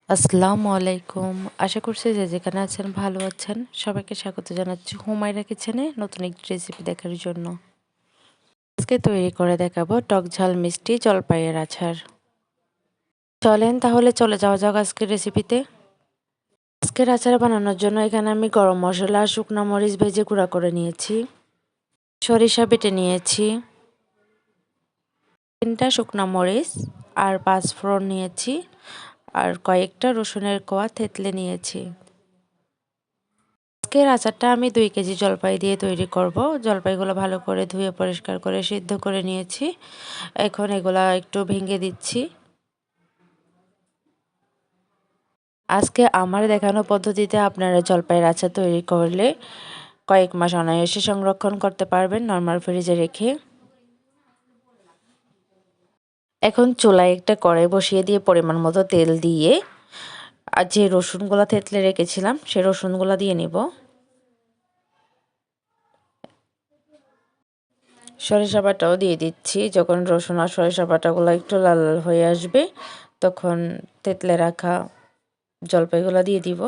আসসালামু আলাইকুম। আশা করছি যে যেখানে আছেন ভালো আছেন। সবাইকে স্বাগত জানাচ্ছি হুমায়রা কিচেনে নতুন একটি রেসিপি দেখার জন্য। আজকে তৈরি করে দেখাবো টক ঝাল মিষ্টি জলপাইয়ের আচার। চলেন তাহলে চলে যাওয়া যাক আজকের রেসিপিতে। আজকের আচার বানানোর জন্য এখানে আমি গরম মশলা, শুকনো মরিচ ভেজে গুঁড়া করে নিয়েছি। সরিষা বেটে নিয়েছি। 3টা শুকনো মরিচ আর 5 ফোড়ন নিয়েছি। আর কয়েকটা রসুনের কোয়া থেতলে নিয়েছি। আজকের আচারটা আমি 2 কেজি জলপাই দিয়ে তৈরি করব। জলপাইগুলো ভালো করে ধুয়ে পরিষ্কার করে সিদ্ধ করে নিয়েছি। এখন এগুলা একটু ভেঙে দিচ্ছি। আজকে আমার দেখানো পদ্ধতিতে আপনারা জলপাইয়ের আচার তৈরি করলে কয়েক মাস অনায়াসে সংরক্ষণ করতে পারবেন নরমাল ফ্রিজে রেখে। এখন চুলায় একটা কড়াই বসিয়ে দিয়ে পরিমাণ মতো তেল দিয়ে আর যে রসুনগুলা থেতলে রেখেছিলাম সেই রসুনগুলা দিয়ে নিব। সরিষা বাটাও দিয়ে দিচ্ছি। যখন রসুন আর সরিষা বাটাগুলো একটু লাল লাল হয়ে আসবে তখন তেঁতলে রাখা জলপাইগুলো দিয়ে দিব।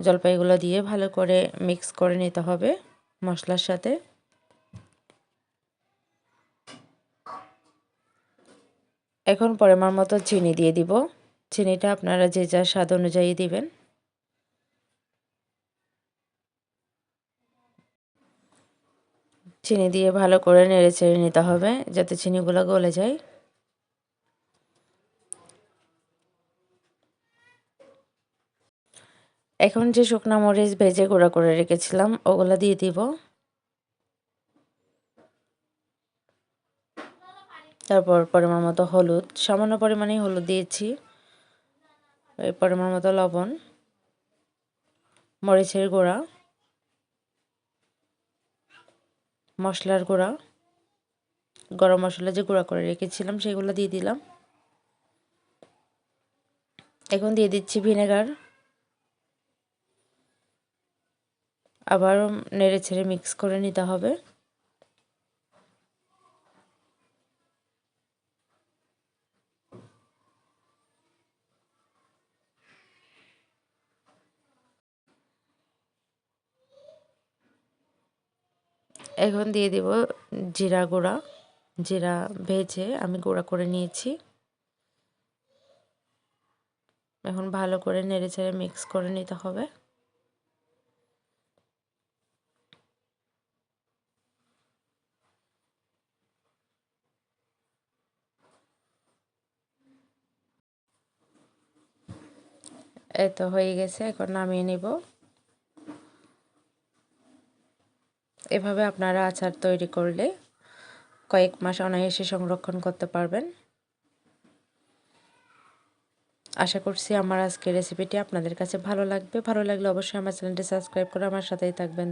জলপাইগুলো দিয়ে ভালো করে মিক্স করে নিতে হবে মশলার সাথে। এখন পরিমাণ মতো চিনি দিয়ে দিব। চিনিটা আপনারা যে যার স্বাদ অনুযায়ী দিবেন। চিনি দিয়ে ভালো করে নেড়ে চেড়ে নিতে হবে যাতে চিনিগুলো গলে যায়। এখন যে শুকনো মরিচ ভেজে গুঁড়া করে রেখেছিলাম ওগুলো দিয়ে দিব। তারপর পরিমাণ মতো হলুদ, সামান্য পরিমাণেই হলুদ দিয়েছি। এই পরিমাণ মতো লবণ, মরিচের গুঁড়া, মশলার গুঁড়া, গরম মশলা যে গুঁড়া করে রেখেছিলাম সেগুলো দিয়ে দিলাম। এখন দিয়ে দিচ্ছি ভিনেগার। আবারও নেড়ে ছেড়ে মিক্স করে নিতে হবে। এখন দিয়ে দিব জিরা গুঁড়া। জিরা ভেজে আমি গুঁড়া করে নিয়েছি। এখন ভালো করে নেড়ে ছেড়ে মিক্স করে নিতে হবে। এই তো হয়ে গেছে, এখন নামিয়ে নিব। এভাবে আপনারা আচার তৈরি করলে কয়েক মাস অনায়াসে সংরক্ষণ করতে পারবেন। আশা করছি আমার আজকের রেসিপিটি আপনাদের কাছে ভালো লাগবে। ভালো লাগলে অবশ্যই আমার চ্যানেলটি সাবস্ক্রাইব করে আমার সাথেই থাকবেন।